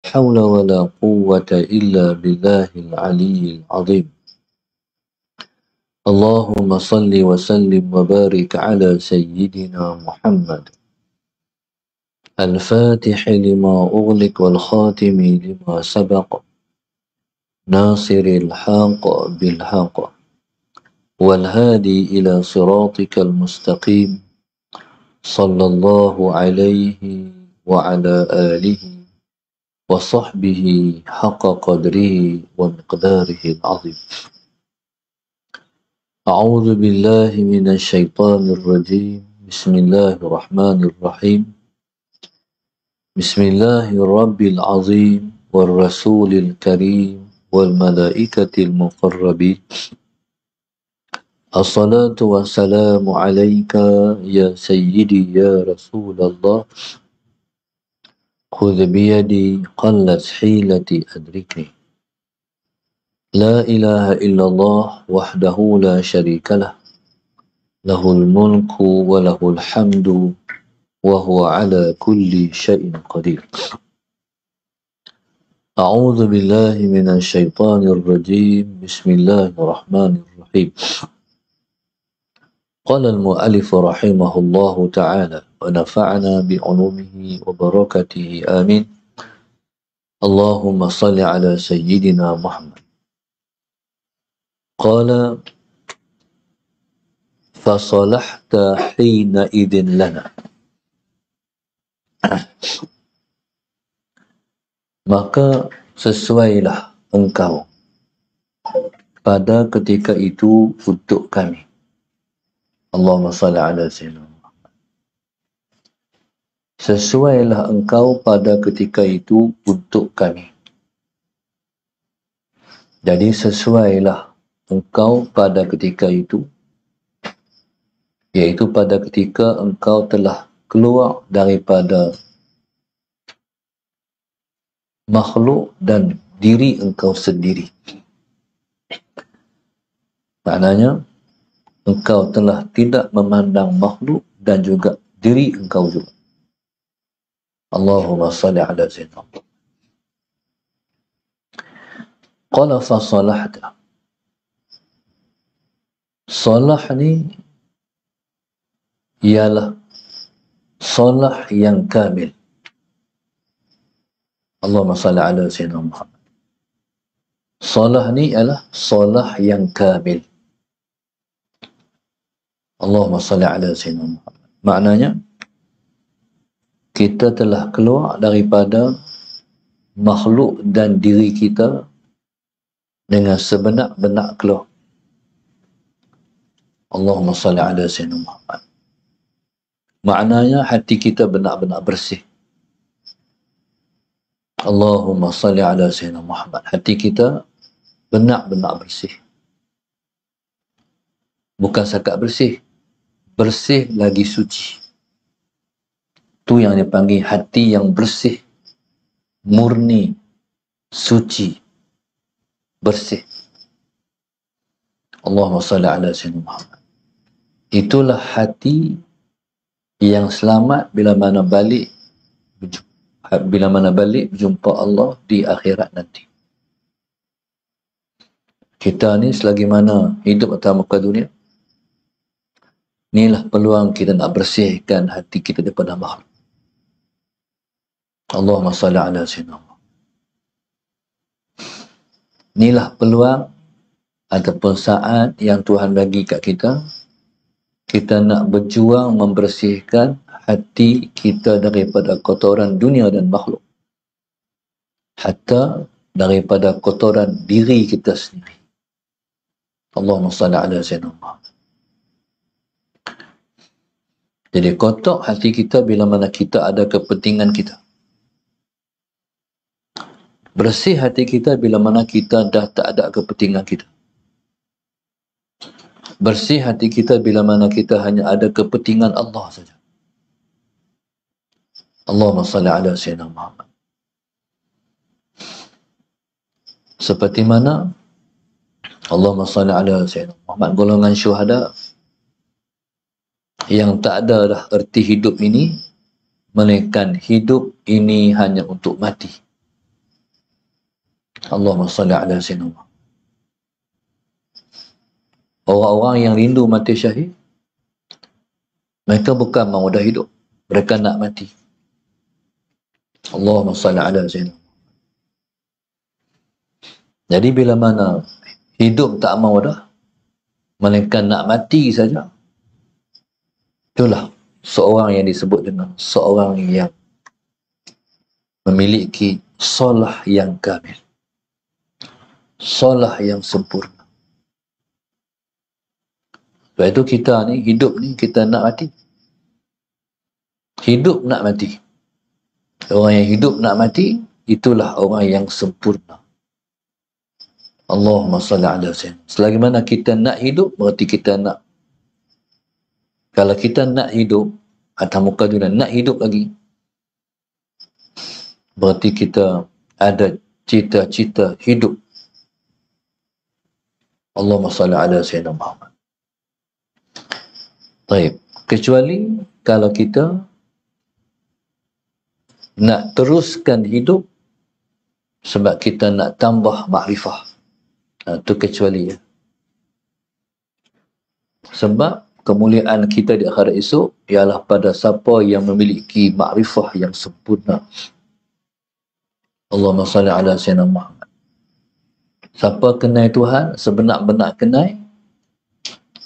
حول ولا قوة إلا بالله العلي العظيم. اللهم صل وسلم وبارك على سيدنا محمد الفاتح لما أغلق والخاتم لما سبق ناصر الحق بالحق والهادي إلى صراطك المستقيم صلى الله عليه وعلى آله وصحبه حق قدره ومقداره العظيم. أعوذ بالله من الشيطان الرجيم. بسم الله الرحمن الرحيم. بسم الله الرب العظيم والرسول الكريم والملائكة المقربين. الصلاة والسلام عليك يا سيدي يا رسول الله. خذ بيدي قلت حيلتي أدركني. لا إله إلا الله وحده لا شريك له. له الملك وله الحمد وهو على كل شيء قدير. أعوذ بالله من الشيطان الرجيم. بسم الله الرحمن الرحيم. قال المؤلف رحمه الله تعالى ونفعنا بعلومه وبركاته آمين. اللهم صل على سيدنا محمد. قال فصلحت حينئذ لنا. Maka sesuailah engkau pada ketika itu untuk kami. Allahumma salli ala sayyidina Muhammad. Sesuailah engkau pada ketika itu untuk kami. Jadi sesuailah engkau pada ketika itu, iaitu pada ketika engkau telah keluar daripada makhluk dan diri engkau sendiri. Maknanya, engkau telah tidak memandang makhluk dan juga diri engkau juga. Allahumma salli ala sayyidina. Qala fa salahta. Salah ni ialah salah yang kamil. Allahumma salli ala sayyidina Muhammad. Salah ni adalah salah yang kamil. Allahumma salli ala sayyidina Muhammad. Maknanya, kita telah keluar daripada makhluk dan diri kita dengan sebenar-benar keluar. Allahumma salli ala sayyidina Muhammad. Maknanya, hati kita benar-benar bersih. Allahumma salli ala sayyidina Muhammad. Hati kita benar-benar bersih. Bukan sakat bersih. Bersih lagi suci. Itu yang dipanggil hati yang bersih. Murni. Suci. Bersih. Allahumma salli ala sayyidina Muhammad. Itulah hati yang selamat bila mana balik berjumpa Allah di akhirat nanti. Kita ni selagi mana hidup atas muka dunia, inilah peluang kita nak bersihkan hati kita daripada makhluk. Allahumma salli ala sayyidina. Inilah peluang ataupun saat yang Tuhan bagi kat kita. Kita nak berjuang membersihkan hati kita daripada kotoran dunia dan makhluk. Hatta daripada kotoran diri kita sendiri. Allahumma salli ala sayyidina Muhammad. Jadi kotor hati kita bila mana kita ada kepentingan kita. Bersih hati kita bila mana kita dah tak ada kepentingan kita. Bersih hati kita bila mana kita hanya ada kepentingan Allah saja. Allahumma salli ala sayyidina Muhammad. Seperti mana Allahumma salli ala sayyidina Muhammad, golongan syuhada yang tak ada dah erti hidup ini, melainkan hidup ini hanya untuk mati. Allahumma salli ala sayyidina Muhammad. Orang-orang yang rindu mati syahid, mereka bukan mahu dah hidup, mereka nak mati. Allahumma salli ala sayyidina. Jadi bila mana hidup tak mahu dah, melainkan nak mati saja, itulah seorang yang disebut dengan seorang yang memiliki solah yang kamil, solah yang sempurna. Sebab itu kita ni, hidup ni kita nak mati. Hidup nak mati. Orang yang hidup nak mati, itulah orang yang sempurna. Allahumma salli ala sayyidina. Selagi mana kita nak hidup, berarti kita nak. Kalau kita nak hidup, atas muka dunia nak hidup lagi, berarti kita ada cita-cita hidup. Allahumma salli ala sayyidina Muhammad. Baik. Kecuali kalau kita nak teruskan hidup sebab kita nak tambah makrifah. Itu kecuali ya. Sebab kemuliaan kita di akhirat esok ialah pada siapa yang memiliki makrifah yang sempurna. Allahumma salli ala sayyidina Muhammad. Siapa kenal Tuhan, sebenar-benar kenal,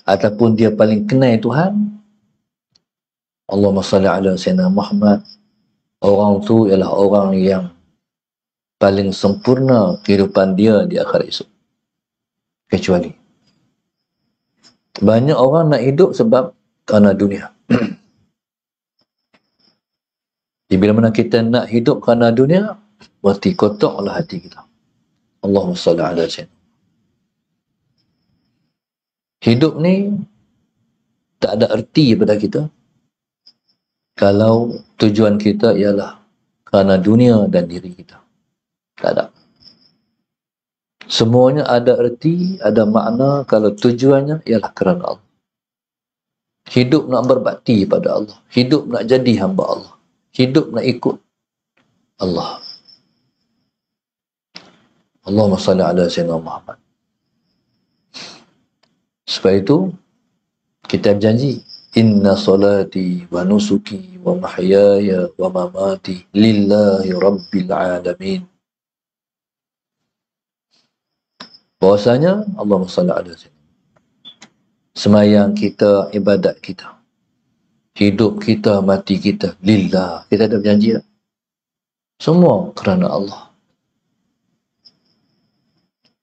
ataupun dia paling kenal Tuhan, Allahumma salli ala sayyidina Muhammad, orang tu ialah orang yang paling sempurna kehidupan dia di akhirat esok. Kecuali banyak orang nak hidup sebab kerana dunia. Jadi bila mana kita nak hidup kerana dunia, berarti kotaklah hati kita. Allahumma salli ala sayyidina. Hidup ni tak ada erti pada kita kalau tujuan kita ialah kerana dunia dan diri kita. Tak ada. Semuanya ada erti, ada makna kalau tujuannya ialah kerana Allah. Hidup nak berbakti pada Allah. Hidup nak jadi hamba Allah. Hidup nak ikut Allah. Allahumma salli ala sayyidina Muhammad. Sebab itu, kita berjanji, inna salati wa nusuki wa mahyaya wa mamati lillahi rabbil alamin. Bahasanya, Allahumma salli ala sayyidina. Semayang kita, ibadat kita, hidup kita, mati kita, lillah. Kita ada berjanji tak? Semua kerana Allah.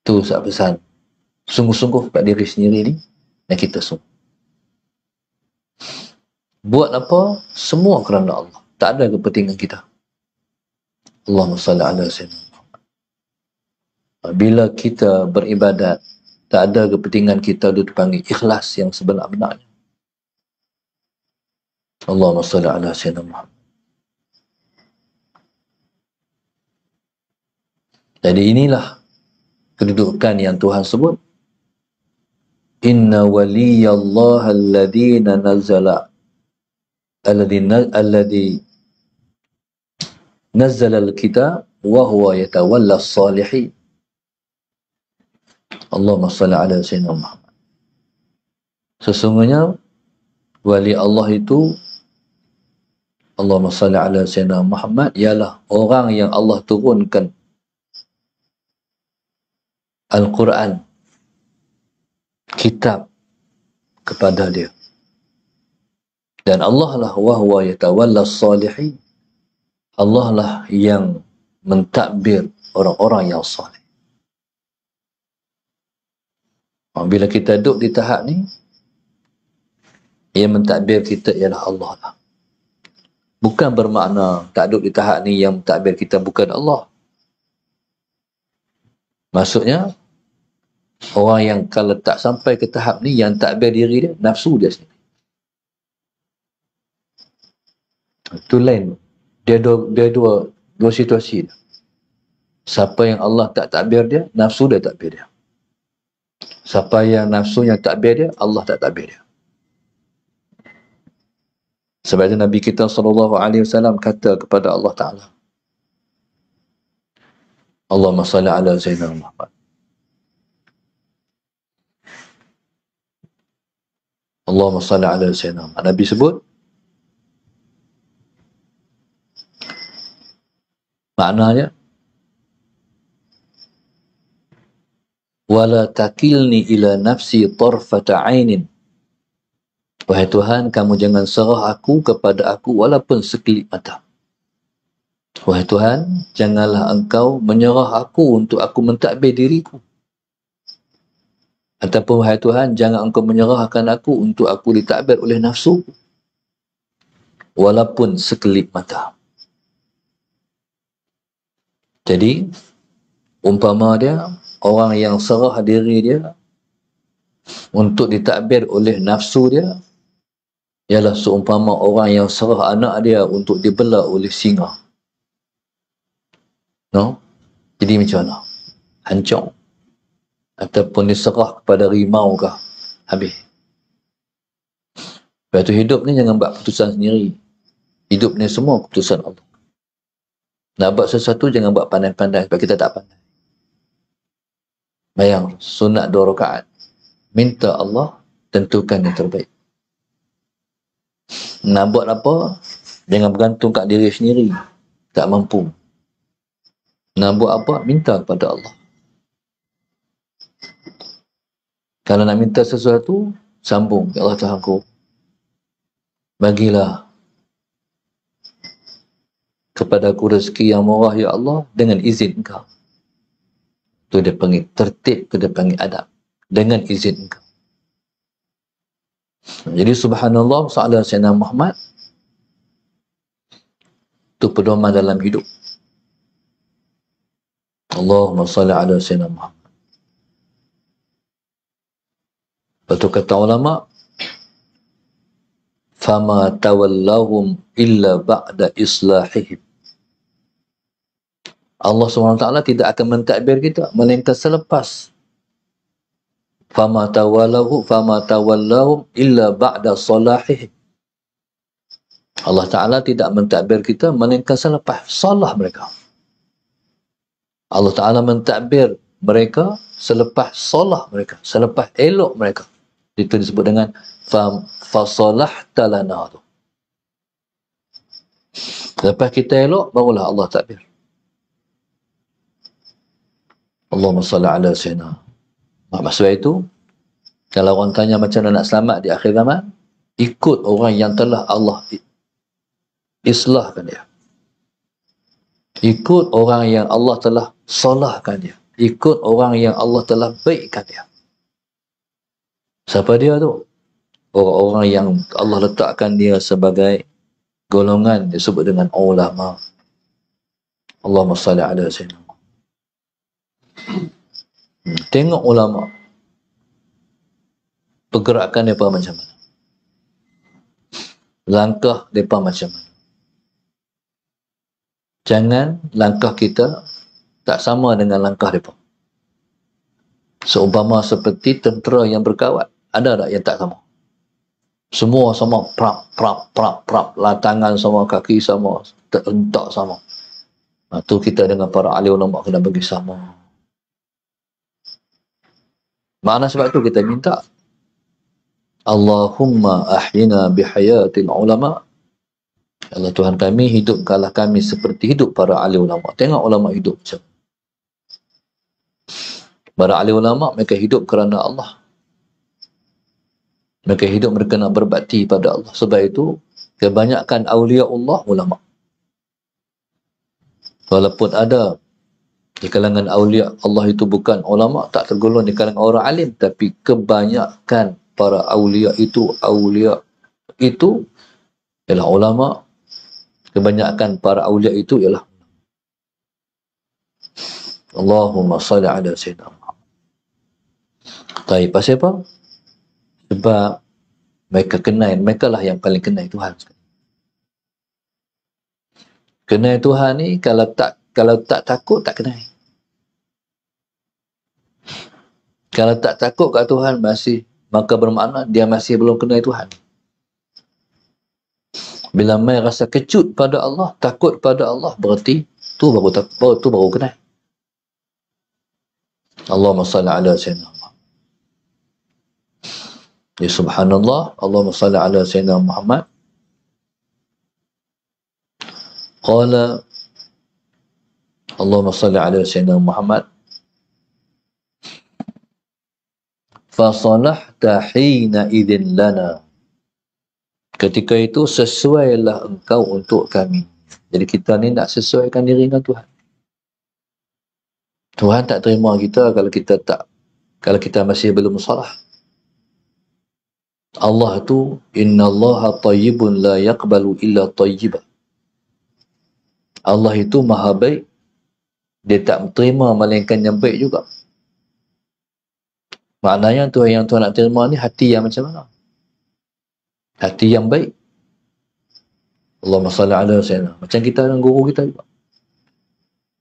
Itu saya pesan. Sungguh-sungguh kat diri sendiri ni, dan kita semua. Buat apa? Semua kerana Allah. Tak ada kepentingan kita. Allahumma salli ala sayyidina. Bila kita beribadat, tak ada kepentingan kita, itu dipanggil ikhlas yang sebenar-benarnya. Allahumma salli ala sayyidina Muhammad. Jadi inilah kedudukan yang Tuhan sebut. Inna waliyallah alladhi nazzala nazzala al-kitab wa huwa yatawalla as-salihin. Allahumma salli ala sayyidina Muhammad. Sesungguhnya wali Allah itu, Allahumma salli ala sayyidina Muhammad, ialah orang yang Allah turunkan Al-Quran, kitab kepada dia. Dan Allah lah wa huwa yatawalla as-salihin. Allah lah yang mentadbir orang-orang yang salih. Bila kita duduk di tahap ni, yang mentadbir kita ialah Allah lah. Bukan bermakna tak duduk di tahap ni yang mentadbir kita bukan Allah. Maksudnya, orang yang kalau tak sampai ke tahap ni, yang takbir diri dia, nafsu dia sendiri. Itu lain. Dia dua situasi. Siapa yang Allah tak takbir dia, nafsu dia takbir dia. Siapa yang nafsunya takbir dia, Allah tak takbir dia. Sebab itu Nabi kita SAW kata kepada Allah Ta'ala, Allahumma salli ala Sayyidina Muhammad. Allahumma salli ala Sayyidina Muhammad. Nabi sebut, maknanya, wala takilni ila nafsi tarfata ainin. Wahai Tuhan, kamu jangan serah aku kepada aku walaupun sekelip mata. Wahai Tuhan, janganlah engkau menyerah aku untuk aku mentadbir diriku. Ataupun wahai Tuhan, jangan engkau menyerahkan aku untuk aku ditadbir oleh nafsu walaupun sekelip mata. Jadi, umpama dia, orang yang serah diri dia untuk ditadbir oleh nafsu dia, ialah seumpama orang yang serah anak dia untuk dibela oleh singa. No? Jadi macam mana? Hancur. Ataupun diserah kepada rimau kah? Habis. Lepas tu hidup ni jangan buat keputusan sendiri. Hidup ni semua keputusan Allah. Nak buat sesuatu jangan buat pandai-pandai sebab kita tak pandai. Bayang, sunat 2 rakaat. Minta Allah tentukan yang terbaik. Nak buat apa? Jangan bergantung kat diri sendiri. Tak mampu. Nak buat apa? Minta kepada Allah. Kalau nak minta sesuatu, sambung. Ya Allah Tuhanku, bagilah kepada aku rezeki yang murah ya Allah dengan izin Engkau. Tu dia panggil tertib, tu dia panggil adab. Dengan izin Engkau. Jadi subhanallah sallallahu Sayyidina Muhammad tu pedoman dalam hidup. Allahumma salli ala Sayyidina Muhammad. Lepas tu kata ulama, fama tawallahum illa ba'da islahihim. Allah SWT tidak akan mentadbir kita melainkan selepas fama tawallahum illa ba'da salahihim. Allah Ta'ala tidak mentadbir kita melainkan selepas salah mereka. Allah Ta'ala mentadbir mereka selepas salah mereka, selepas elok mereka. Itu disebut dengan fasalahta lana. Lepas kita elok, barulah Allah takbir. Allahumma salli ala sayyidina. Maksud itu, kalau orang tanya macam mana nak selamat di akhir zaman, ikut orang yang telah Allah islahkan dia. Ikut orang yang Allah telah salahkan dia. Ikut orang yang Allah telah baikkan dia. Siapa dia tu? Orang-orang yang Allah letakkan dia sebagai golongan disebut dengan ulama. Allahumma salli ala sayyidina. Tengok ulama. Pergerakan mereka macam mana. Langkah mereka macam mana. Jangan langkah kita tak sama dengan langkah mereka. Seumpama seperti tentera yang berkawat. Ada tak yang tak sama? Semua sama. Prap. Tangan sama, kaki sama. Terentak sama. Tu kita dengan para ahli ulama kena bagi sama. Makna sebab tu kita minta Allahumma ahyina bihayatil ulama. Allah Tuhan kami, hidupkanlah kami seperti hidup para ahli ulama. Tengok ulama hidup macam. Para ahli ulama mereka hidup kerana Allah. Mereka hidup, mereka nak berbakti pada Allah. Sebab itu kebanyakan awliya Allah ulama. Walaupun ada di kalangan awliya Allah itu bukan ulama, tak tergolong di kalangan orang alim, tapi kebanyakan para awliya itu ialah ulama. Kebanyakan para awliya itu ialah Allahumma salli ala sayyidina Muhammad. Tapi pasal apa? Sebab mereka lah yang paling kenal Tuhan. Kenal Tuhan ni kalau tak takut tak kenal. Kalau tak takut kat Tuhan maka bermakna dia masih belum kenal Tuhan. Bila mai rasa kecut pada Allah, takut pada Allah, berarti tu baru kenal. Allahumma salli ala Sayyidina Muhammad. Ya subhanallah, Allahumma salli ala Sayyidina Muhammad. Qala Allahumma salli ala Sayyidina Muhammad. Fasalahta hina idin lana. Ketika itu sesuailah engkau untuk kami. Jadi kita ni nak sesuaikan diri dengan Tuhan. Tuhan tak terima kita kalau kita masih belum salah. Allah tu innallaha tayyibun la yaqbalu illa tayyiba. Allah itu maha baik. Dia tak terima melainkan yang baik juga. Maknanya Tuhan yang Tuhan nak terima ni hati yang macam mana? Hati yang baik. Allahumma salli ala sayyidina. Macam kita dengan guru kita juga.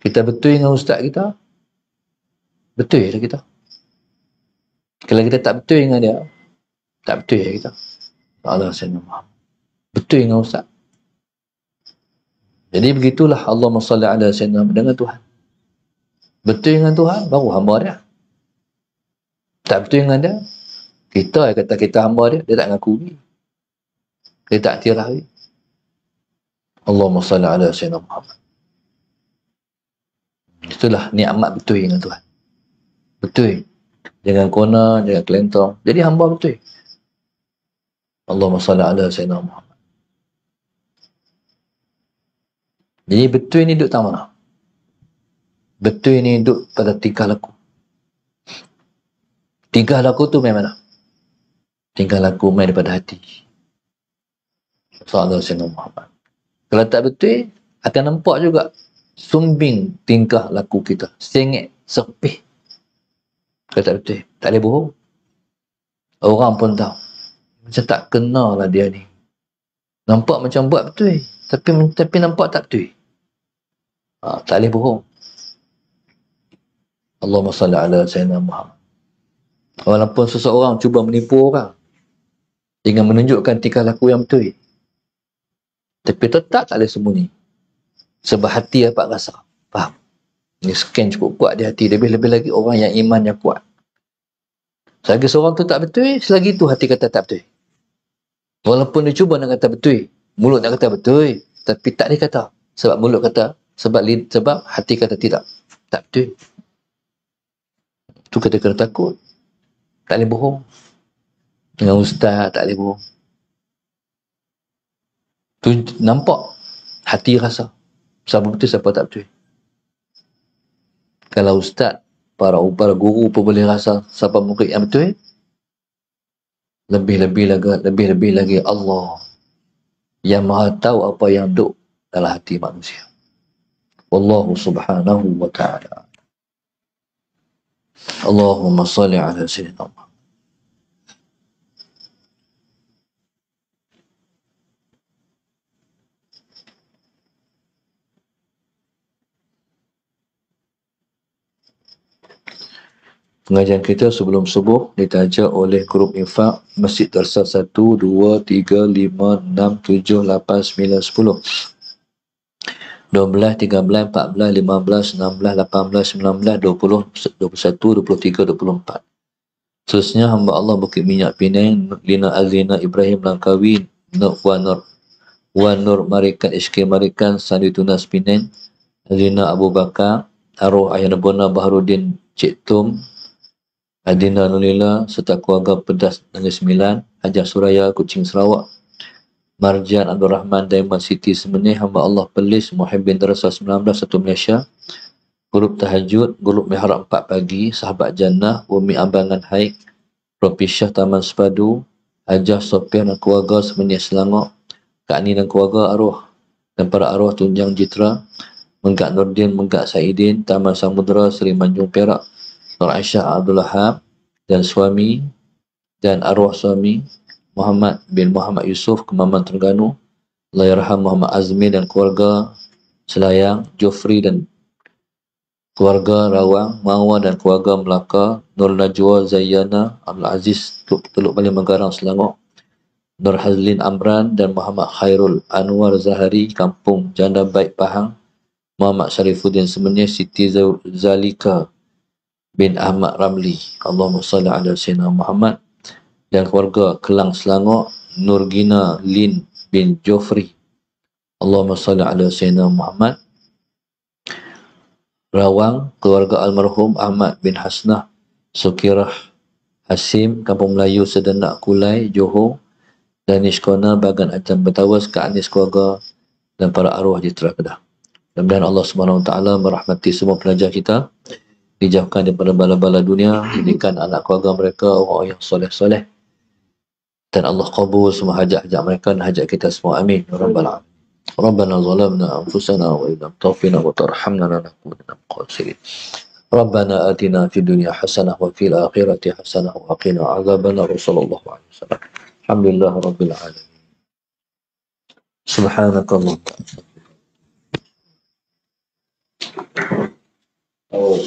Kita betul dengan ustaz kita, betul lah kita. Kalau kita tak betul dengan dia, tak betul lah kita. Allah sayyidina Muhammad. Betul dengan ustaz. Jadi begitulah Allahumma salli ala sayyidina dengan Tuhan. Betul dengan Tuhan, baru hamba dia. Tak betul dengan dia, kita kata kita hamba dia, dia tak ngaku lagi. Dia tak tirah lagi. Allahumma salli ala sayyidina Muhammad. Itulah nikmat betul dengan Tuhan. Betul. Jangan kona, jangan kelentong. Jadi hamba betul. Allahumma salli ala sayyidina Muhammad. Jadi betul ni duduk tak mana? Betul ni duduk pada tingkah laku. Tingkah laku tu main mana? Tingkah laku main daripada hati. Sallallahu alaihi Muhammad. Kalau tak betul, akan nampak juga sumbing tingkah laku kita. Sengit, sepih. Kalau tak betul, tak boleh bohong. Orang pun tahu. Macam tak kenal lah dia ni. Nampak macam buat betul. Tapi nampak tak betul. Tak boleh bohong. Allahumma salli ala sayyidina Muhammad. Walaupun seseorang cuba menipu orang dengan menunjukkan tingkah laku yang betul, tapi tetap tak boleh sembunyi. Sebab hati dapat rasa. Faham? Ini scan cukup kuat di hati. Lebih-lebih lagi orang yang iman yang kuat. Selagi seorang tu tak betul, selagi tu hati kata tak betul. Walaupun dia cuba nak kata betul, mulut nak kata betul, tapi tak dia kata. Sebab mulut kata, sebab hati kata tidak. Tak betul. Tu kita kena takut. Tak boleh bohong. Dengan ustaz tak boleh bohong. Tu nampak hati rasa. Siapa betul, siapa tak betul. Kalau ustaz, para guru pun boleh rasa siapa murid yang betul, lebih-lebih lagi Allah yang maha tahu apa yang duduk dalam hati manusia. Wallahu subhanahu wa ta'ala. Allahumma salli ala sayyidina Muhammad. Pengajian kita sebelum subuh ditaja oleh grup infak Masjid Darsa 1, 2, 3, 5, 6, 7, 8, 9, 10, 12, 13, 14, 15, 16, 18, 19, 20, 21, 23, 24. Seterusnya hamba Allah Bukit Minyak Penang, Lina Azlina Ibrahim Langkawi, Nur Marikan SK Marikan, Sandi Tunas Penang, Azlina Abu Bakar, Arwah Ayah Nabona Baharudin Cik Tum, Adina Nulila serta keluarga Pedas Negeri Sembilan, Hajah Suraya Kuching Sarawak, Marjan Abdul Rahman Diamond City Semenih, hamba Allah Pelis Muhibbin Darasa 19 Satu Malaysia, Grup Tahajud, Grup Mihrab 4 Pagi, Sahabat Jannah, Umi Ambangan Haik, Propisyah Taman Sepadu, Hajah Sopian dan keluarga Semenih Selangor, Kak Ni dan keluarga arwah dan para arwah Tunjang Jitra, Menggak Nurdin, Menggak Saidin, Taman Samudra, Seri Manjung Perak, Nur Aisyah Abdul Lahab dan suami dan arwah suami Muhammad bin Muhammad Yusuf Kemaman Terengganu, Allahyarham Muhammad Azmi dan keluarga Selayang, Jofri dan keluarga Rawang, Marwah dan keluarga Melaka, Nur Najwa Zayyana Abdul Aziz Teluk Bali Menggarang Selangor, Nur Hazlin Amran dan Muhammad Khairul Anwar Zahari Kampung Janda Baik Pahang, Muhammad Syarifuddin Semenyih, Siti Zalika bin Ahmad Ramli. Allahumma salli ala Sayyidina Muhammad. Dan keluarga Kelang Selangor, Nurgina Lin bin Jofri. Allahumma salli ala Sayyidina Muhammad. Rawang, keluarga almarhum Ahmad bin Hasnah Sukirah Hasim, Kampung Melayu Sedenak Kulai, Johor. Dan Iskona Bagan Acam Betawas, Kak Anis keluarga dan para arwah di Terah Kedah. Mudah-mudahan Allah SWT merahmati semua pelajar kita, dijauhkan daripada bala-bala dunia, jadikan anak keluarga mereka orang yang soleh-soleh, dan Allah qabul semua hajat-hajat mereka dan hajat kita semua. Amin ya rabbal alamin. Rabbana zalamna anfusana wa illam taghfir lana wa tarhamna lanakunanna minal khasirin. Rabbana atina fid dunya hasanah wa fil akhirati hasanah wa qina adzabannar. Sallallahu alaihi wasallam. Alhamdulillah rabbil alamin. Subhanakallah. Oh,